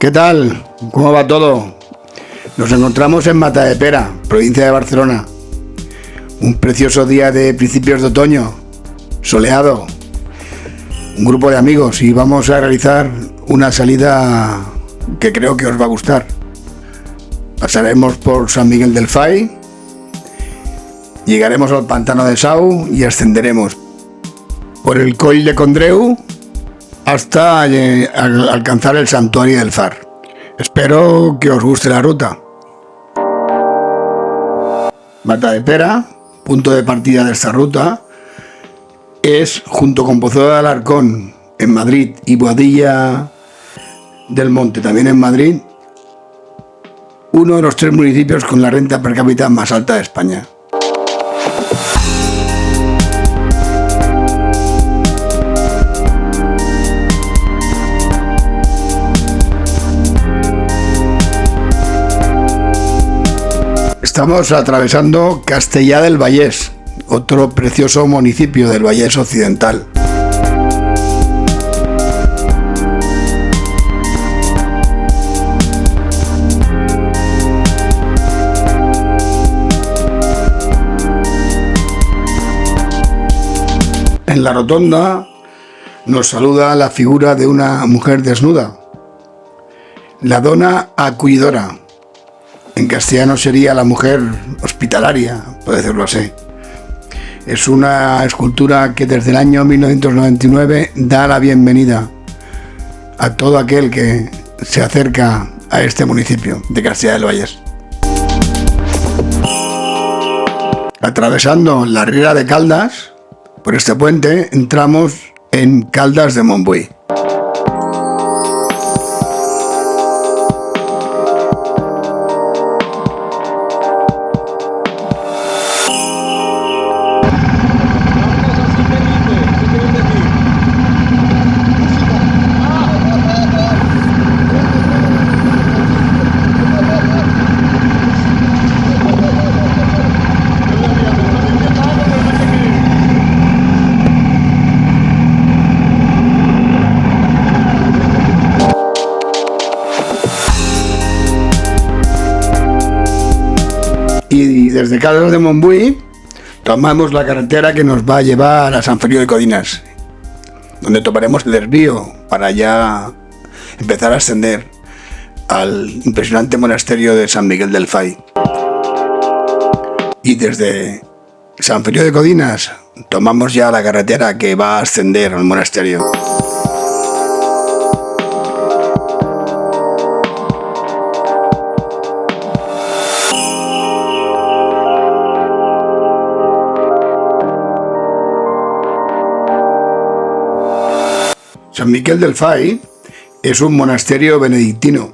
¿Qué tal? ¿Cómo va todo? Nos encontramos en Matadepera, provincia de Barcelona. Un precioso día de principios de otoño, soleado. Un grupo de amigos y vamos a realizar una salida que creo que os va a gustar. Pasaremos por San Miguel del Fai, llegaremos al pantano de Sau y ascenderemos por el Coll de Condreu hasta alcanzar el santuario del Far. Espero que os guste la ruta. Matadepera, punto de partida de esta ruta, es, junto con Pozuelo de Alarcón en Madrid y Boadilla del Monte también en Madrid, uno de los 3 municipios con la renta per cápita más alta de España. Estamos atravesando Castellar del Vallès, otro precioso municipio del Vallès Occidental. En la rotonda nos saluda la figura de una mujer desnuda, la dona acollidora. En castellano sería la mujer hospitalaria, por decirlo así. Es una escultura que desde el año 1999 da la bienvenida a todo aquel que se acerca a este municipio de Castellar del Vallès. Atravesando la Riera de Caldas, por este puente entramos en Caldas de Montbui. Y desde Caldas de Montbui tomamos la carretera que nos va a llevar a San Feliu de Codines, donde tomaremos el desvío para ya empezar a ascender al impresionante monasterio de San Miguel del Fai. Y desde San Feliu de Codines tomamos ya la carretera que va a ascender al monasterio. San Miguel del Fai es un monasterio benedictino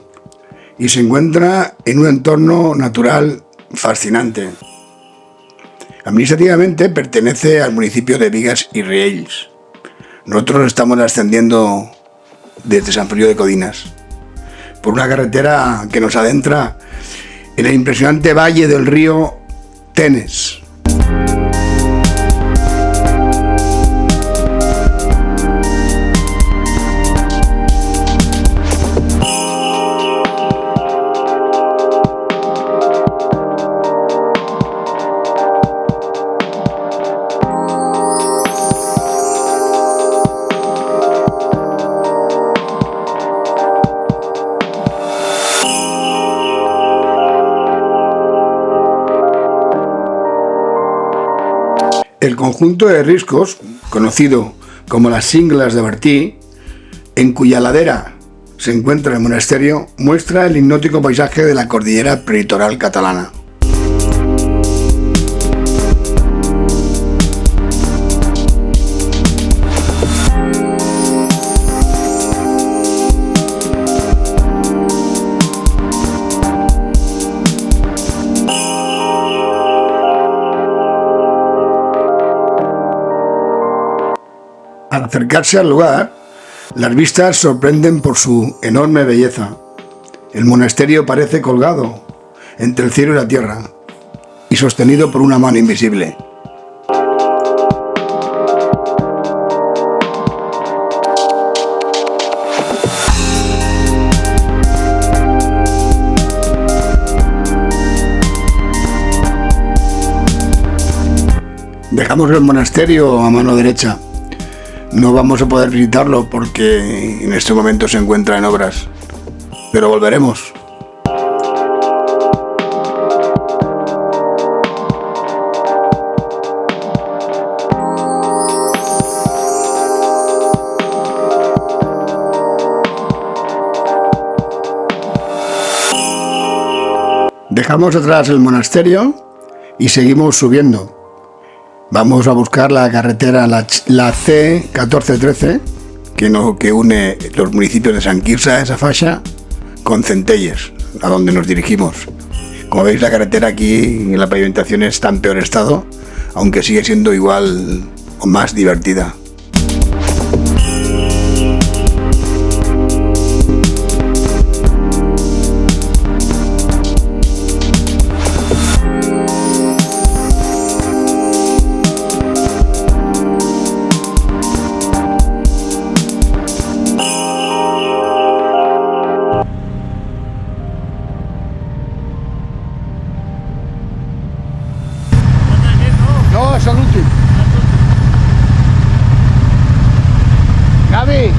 y se encuentra en un entorno natural fascinante. Administrativamente pertenece al municipio de Bigues i Riells. Nosotros estamos ascendiendo desde San Feliu de Codines por una carretera que nos adentra en el impresionante valle del río Tenes. El conjunto de riscos, conocido como las Cingles de Bertí, en cuya ladera se encuentra el monasterio, muestra el hipnótico paisaje de la cordillera prelitoral catalana. Al acercarse al lugar, las vistas sorprenden por su enorme belleza. El monasterio parece colgado entre el cielo y la tierra y sostenido por una mano invisible. Dejamos el monasterio a mano derecha. No vamos a poder visitarlo porque en este momento se encuentra en obras, pero volveremos. Dejamos atrás el monasterio y seguimos subiendo. Vamos a buscar la carretera, la C1413, que une los municipios de Sant Quirze, esa falla, con Centelles, a donde nos dirigimos. Como veis, la carretera aquí, la pavimentación está en peor estado, aunque sigue siendo igual o más divertida. No, és l'últim. Gavi,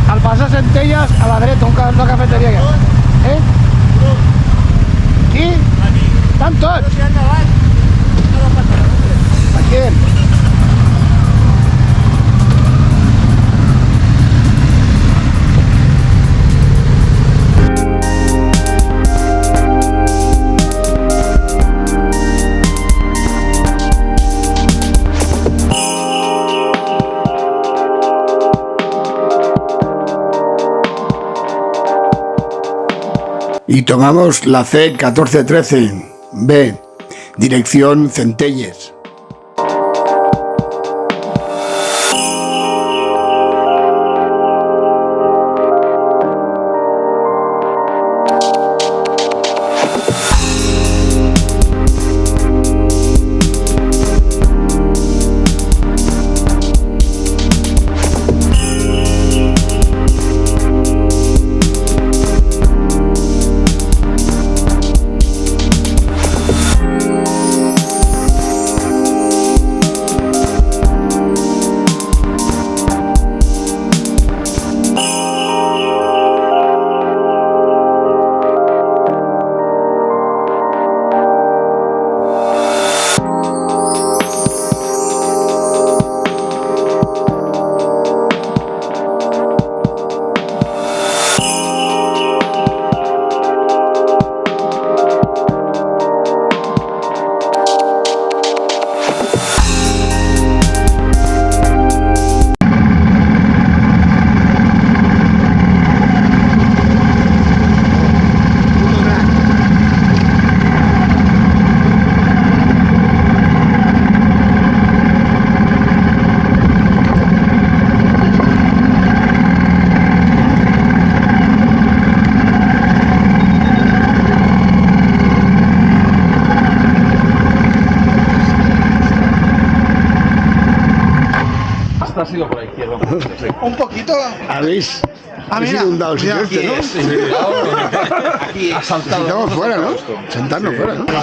al passar Centelles, a la dreta, una cafeteria que... Qui? Estan tots? Aquí. Y tomamos la C1413B, dirección Centelles. Ha sido por la izquierda. Un poquito. ¿Habéis mira, inundado el sitio este, no? Aquí ha saltado. Estamos fuera, ¿no? Sentarnos fuera, ¿no? No,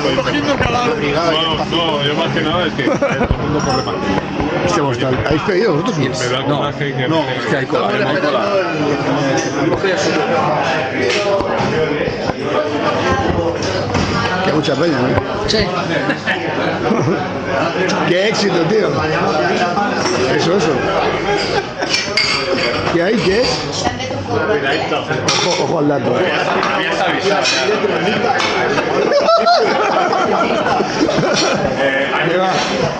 yo más que nada es que todo el mundo corre más. ¿Habéis pedido vosotros? Me da coraje que no, Es que hay cola. Que mucha peña, ¿no? Sí. ¡Qué éxito, tío! Eso. ¿Qué hay? ¿Qué es? Ojo al dato.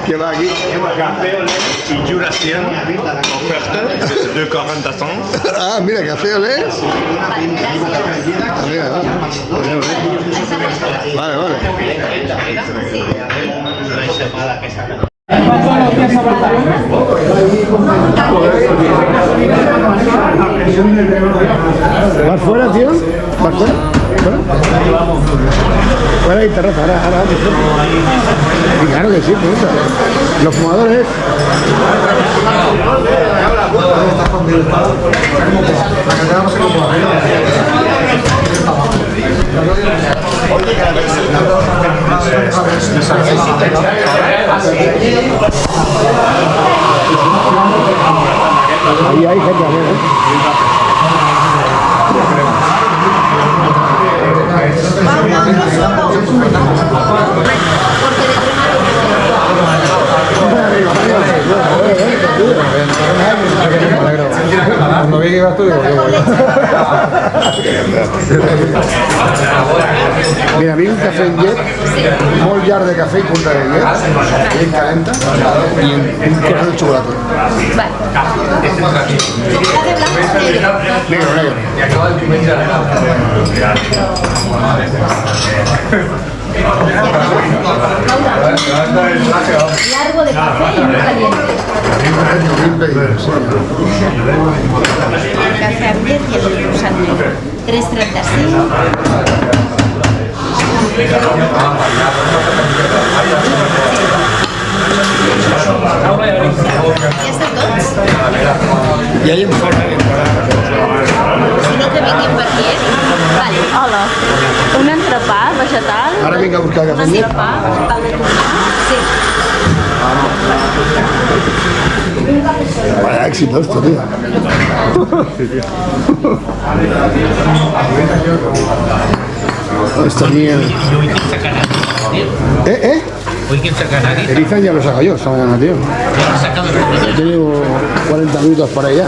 ¿Qué va aquí? Café au lait y Jurassien offerte de 40 cents. Ah, mira, café olé. Mira, vale. ¿Vas fuera, tío? ¿Vas fuera? Fuera hay terraza, ahora vamos. Y claro que sí, puta. Los fumadores. havia un cafè en llet, molt llarg de cafè i punta de llet, bien calenta, i un corazón de xocolata. Vale. ¿Chocolate blanco o negro? Negro, negro. Largo de café y muy caliente. Bien pedido, sí. Café amb llet i el croissant negre. 3,35. Ja està tots? I ahí en fora, Si no que vinguin per aquí, Vale. Hola, un entrepà vegetal, Ara vinc a buscar Un cafè en llet. entrepà vegetal de tomàquet. Sí. Vaya éxito esto, tío. Esto aquí el... Hoy quién saca a nadie. Eriza ya lo saco yo esta mañana, tío. Yo llevo 40 minutos por allá.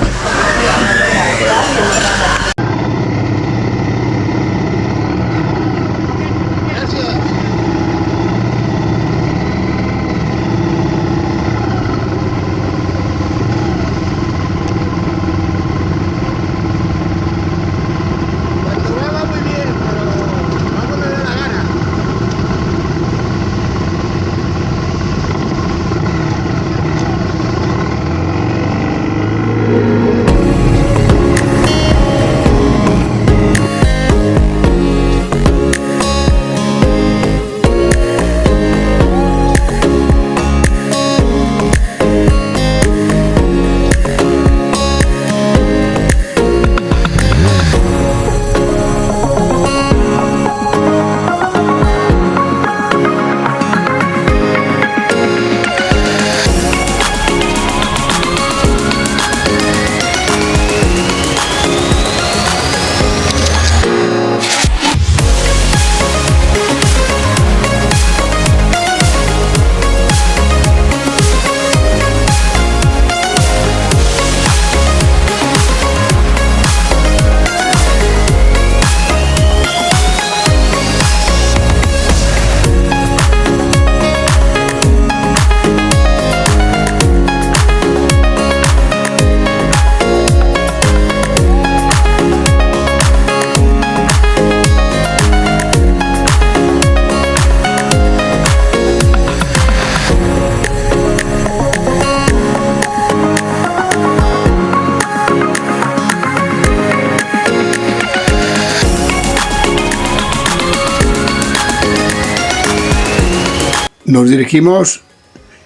Nos dirigimos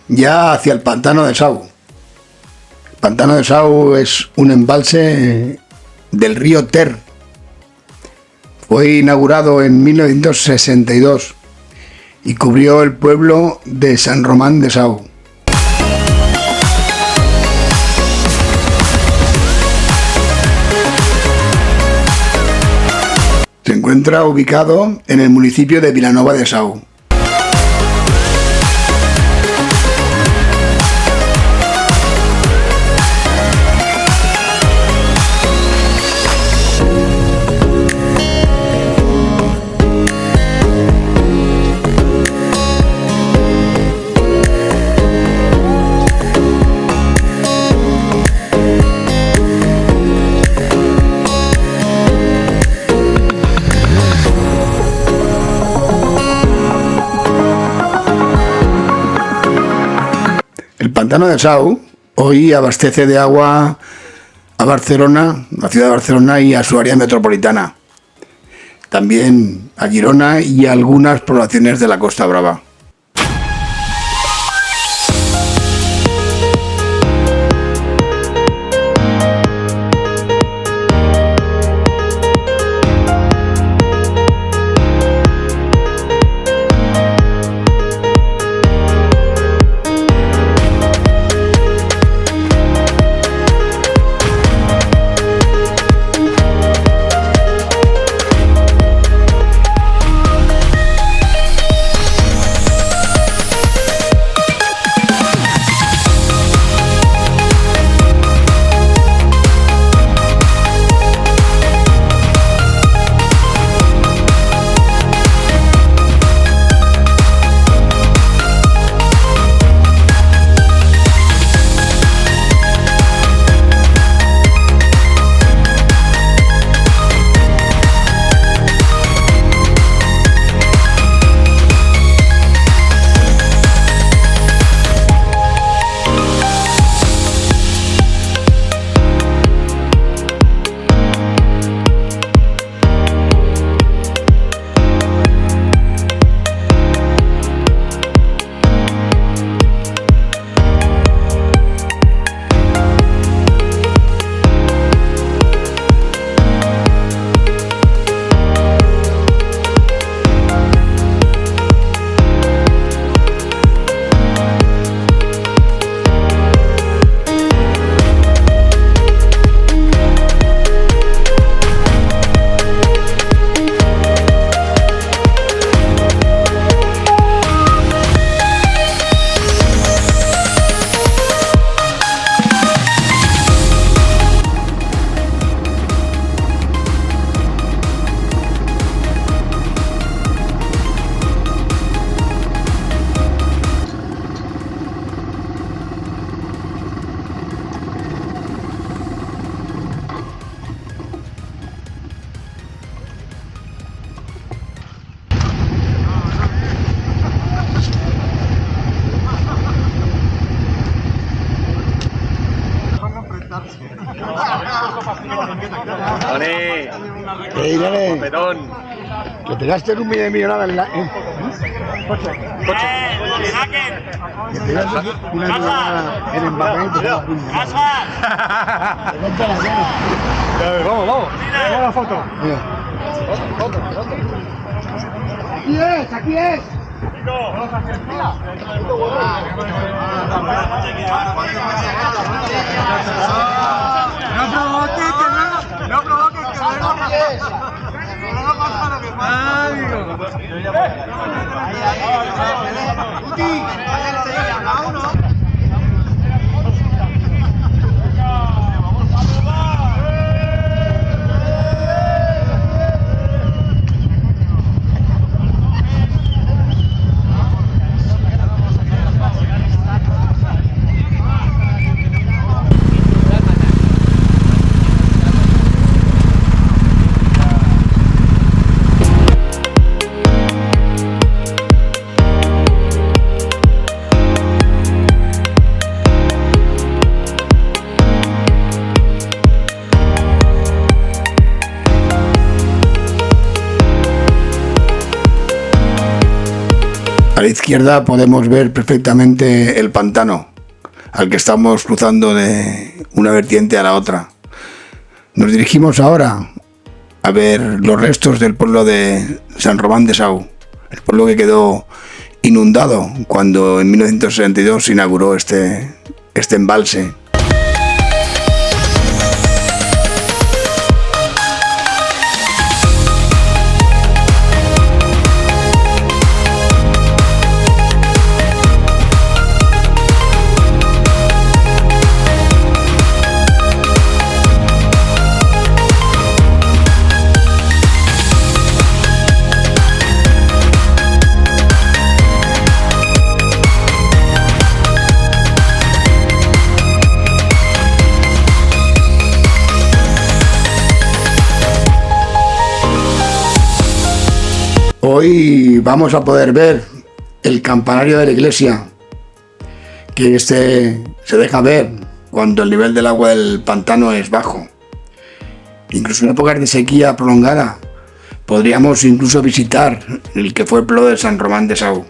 ya hacia el Pantano de Sau. El Pantano de Sau es un embalse del río Ter. Fue inaugurado en 1962 y cubrió el pueblo de San Román de Sau. Se encuentra ubicado en el municipio de Vilanova de Sau. El Pantano de Sau hoy abastece de agua a Barcelona, la ciudad de Barcelona y a su área metropolitana. También a Girona y a algunas poblaciones de la Costa Brava. Irene, que te gastes un millonada en la... Que te gastes una millonada en empacamiento. Vamos a la foto. Aquí es. No provoques A la izquierda podemos ver perfectamente el pantano, al que estamos cruzando de una vertiente a la otra. Nos dirigimos ahora a ver los restos del pueblo de San Román de Sau, el pueblo que quedó inundado cuando en 1962 se inauguró este embalse. Hoy vamos a poder ver el campanario de la iglesia, que se deja ver cuando el nivel del agua del pantano es bajo. Incluso en épocas de sequía prolongada podríamos incluso visitar el que fue el pueblo de San Román de Sau.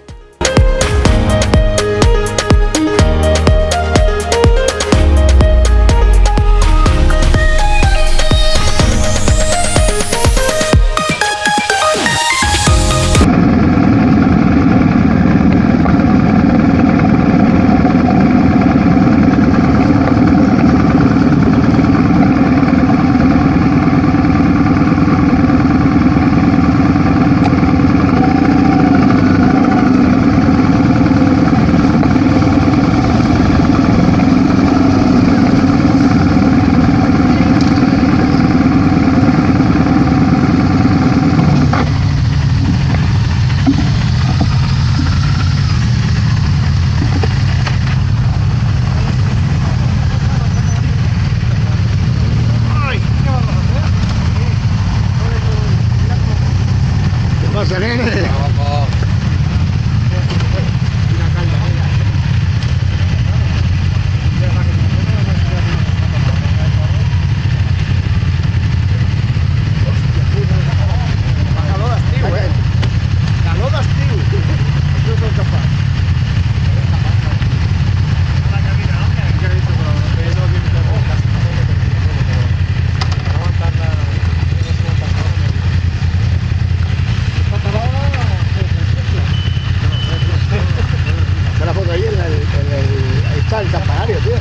El campanario, tío.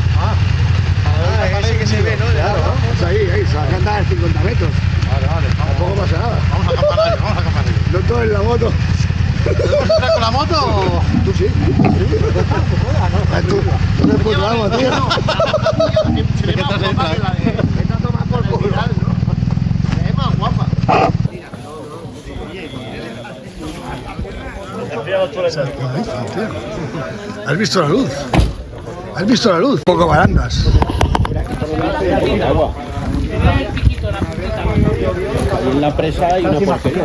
Ese que se ve, ¿no? Claro, es ahí, se anda a 50 metros. Vale, tampoco pasa nada. Vamos a campanario. No todo en la moto. ¿Podemos entrar con la moto o...? Tú sí. Tú me puto amo, tío. Esta toma por culo. Es más guapa. ¿Has visto la luz? ¿Has visto la luz? Un poco barandas. En la presa hay una porquería.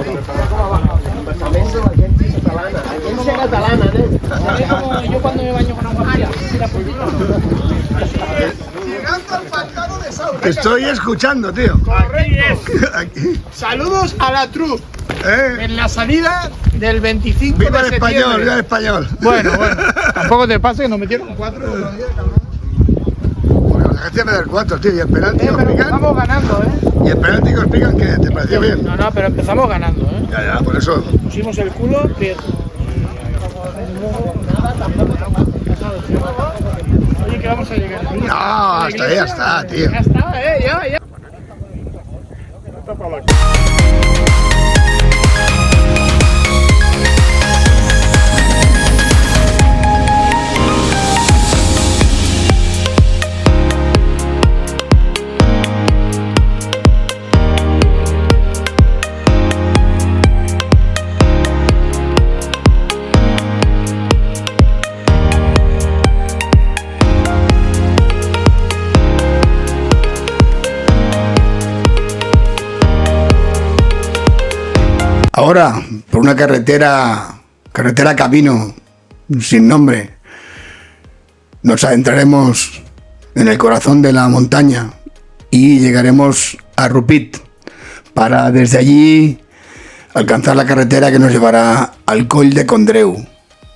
música catalana, ¿eh? ¿Sabes como yo cuando me baño con agua fría? ¿Sí la puntita? Llegando al pantano de Saura. Te estoy escuchando, tío. Correcto. Aquí. Saludos a la troupe. ¿Eh? En la salida del 25 Viva de el septiembre. español, viva el español. Bueno, tampoco te pase que nos metieron 4 el otro día, cabrón. Porque la gente me da el 4, tío, y el penalti que os Pero pican. empezamos ganando, Y el penalti que os pican, ¿qué? ¿Te pareció bien? No, pero empezamos ganando, Ya, por eso. Pusimos el culo, pero... Oye, que vamos a llegar. No, hasta ahí ya está, tío. Ya está, ya. Ahora, por una carretera camino, sin nombre, nos adentraremos en el corazón de la montaña y llegaremos a Rupit para desde allí alcanzar la carretera que nos llevará al Coll de Condreu.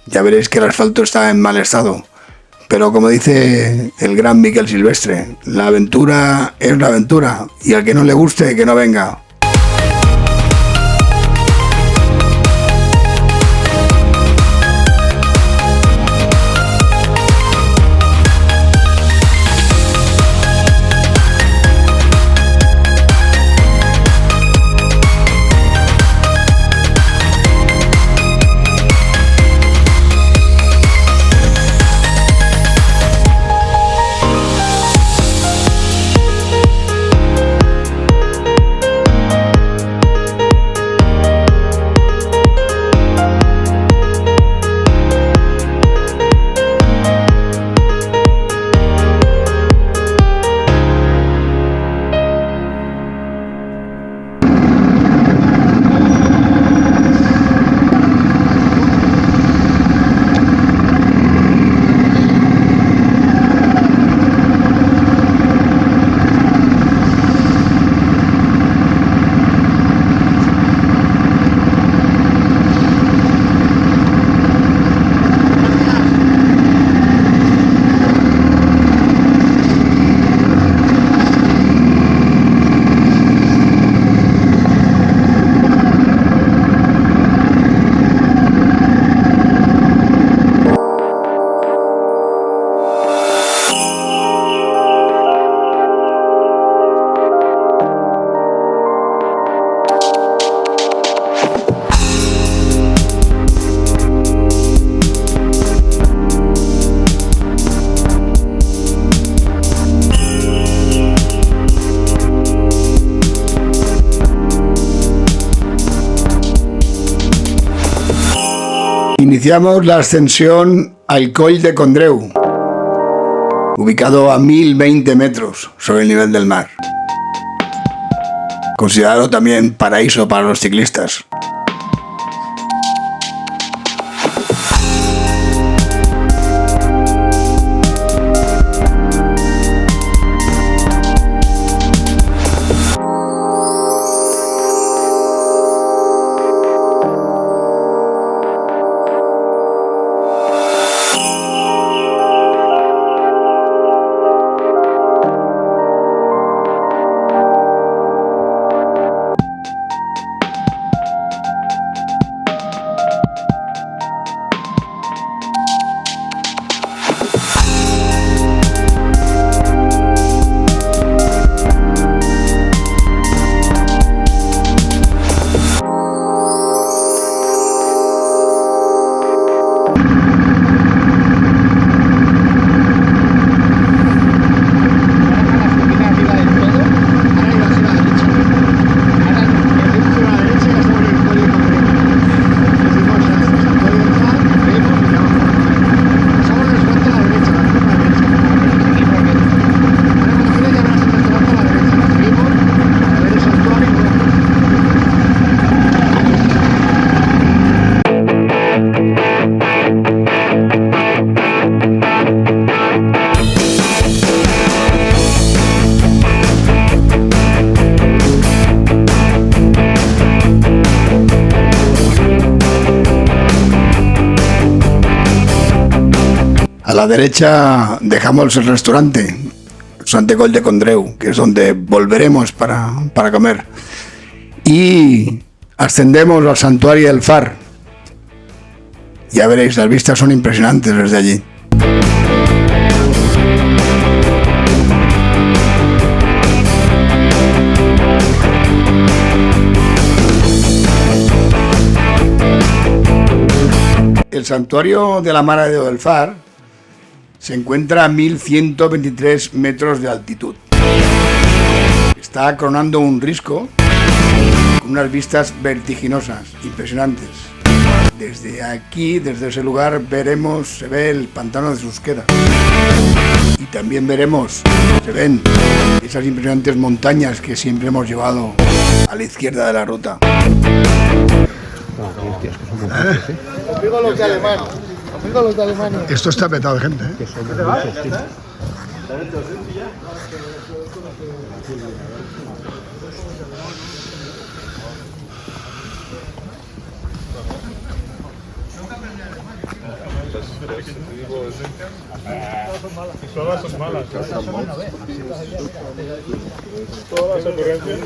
Ya veréis que el asfalto está en mal estado, pero como dice el gran Miquel Silvestre, la aventura es la aventura y al que no le guste, que no venga. Iniciamos la ascensión al Coll de Condreu, ubicado a 1020 metros sobre el nivel del mar. Considerado también paraíso para los ciclistas. A la derecha dejamos el restaurante Gol de Condreu, que es donde volveremos para comer. Y ascendemos al santuario del Far. Ya veréis, las vistas son impresionantes desde allí. El santuario de la Mare de Déu del Far se encuentra a 1123 metros de altitud. Está coronando un risco con unas vistas vertiginosas, impresionantes. Desde aquí, desde ese lugar, se ve el pantano de Susqueda. Y también se ven esas impresionantes montañas que siempre hemos llevado a la izquierda de la ruta. Esto está petado de gente, Todas son malas. Todas las ocurrencias.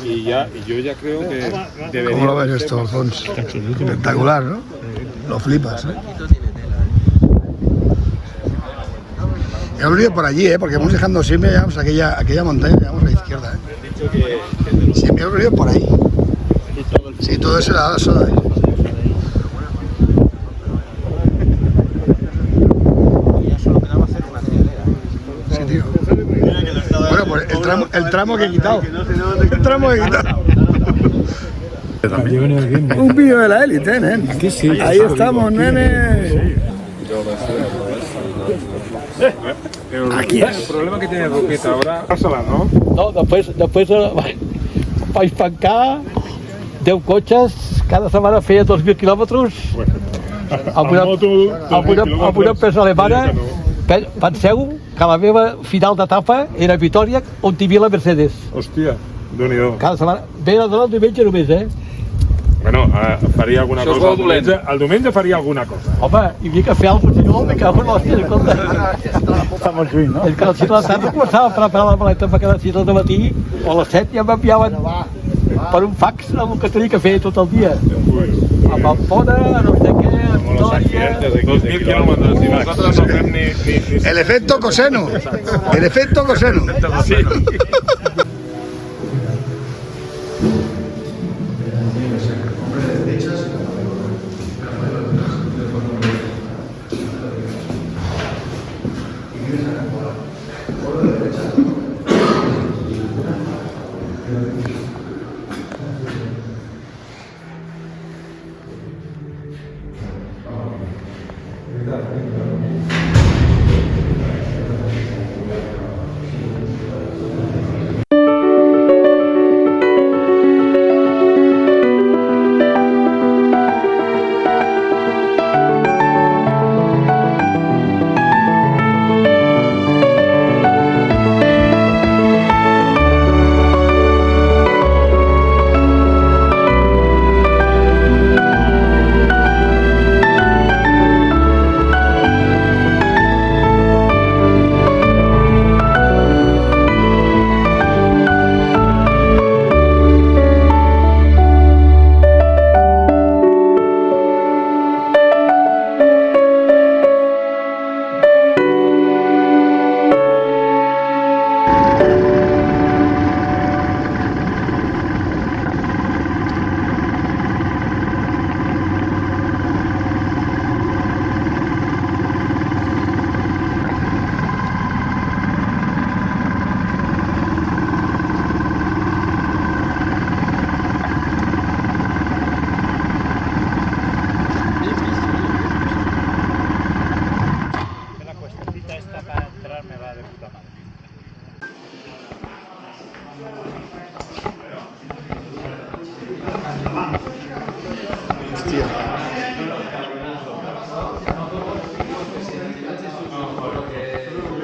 Y yo ya creo que debería... ¿Cómo lo ves esto, Alfonso? Espectacular, ¿no? Lo flipas, Hemos ido por allí, porque hemos dejando siempre, llegamos a aquella montaña, llegamos a la izquierda, Siempre hemos ido por ahí. Sí, todo eso era solo ahí. Sí, tío. Bueno, pues el tramo que he quitado. El tramo que he quitado. Un vídeo de la élite, nen. Ahí estamos, nene. Aquí es. El problema que tiene Roqueta ahora... ¿no? No, després vaig pencar 10 cotxes, cada setmana feia 2.000 quilòmetres amb una empresa alemana. Penseu que la meva final d'etapa era a Vitòria, on hi havia la Mercedes. Hòstia, Déu-n'hi-do. Cada setmana. Ve la dona el diumenge només, Bueno, faria alguna cosa. El diumenge faria alguna cosa. Home, hi havia que fer alguna cosa, si no, me cago en l'hòstia, escolta. Està molt lluny, no? És que a les 6 de la tarda començava a preparar la maleta per cada 6 del matí, o a les 7 ja m'enviaven per un fax el que tenia que fer tot el dia. A Pamplona, no sé què, a Vitòria... 2.000 kilómetros, y nosotros no fem ni... El efecto coseno. El efecto coseno. Sí.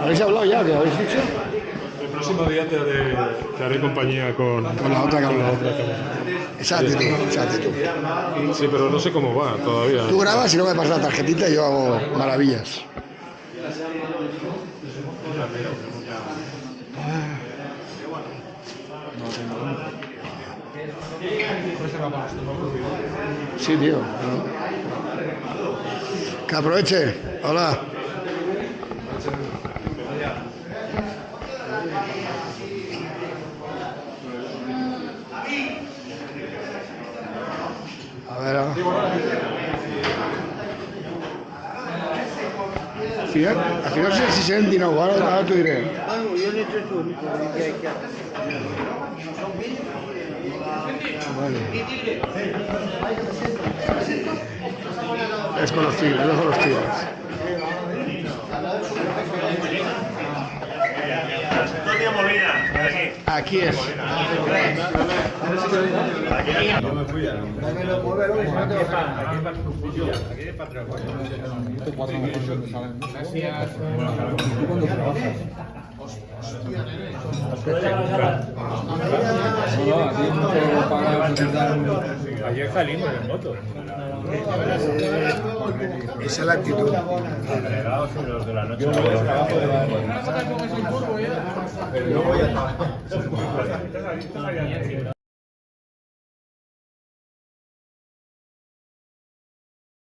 ¿Habéis hablado ya? ¿Qué habéis dicho? próximo día te haré compañía con la otra cámara. Esa actitud, esa actitud. Sí, pero no sé cómo va todavía. Tú grabas y no me pasas la tarjetita y yo hago maravillas. Sí, tío. Que aproveche. Hola. A ver, al final no sé si se ven no, ahora te diré. Vale. Es con los tigres, es con los tigres. Antonio Molina, aquí. Aquí es. Ayer salimos en moto. Esa es la actitud. Los de la noche. Pero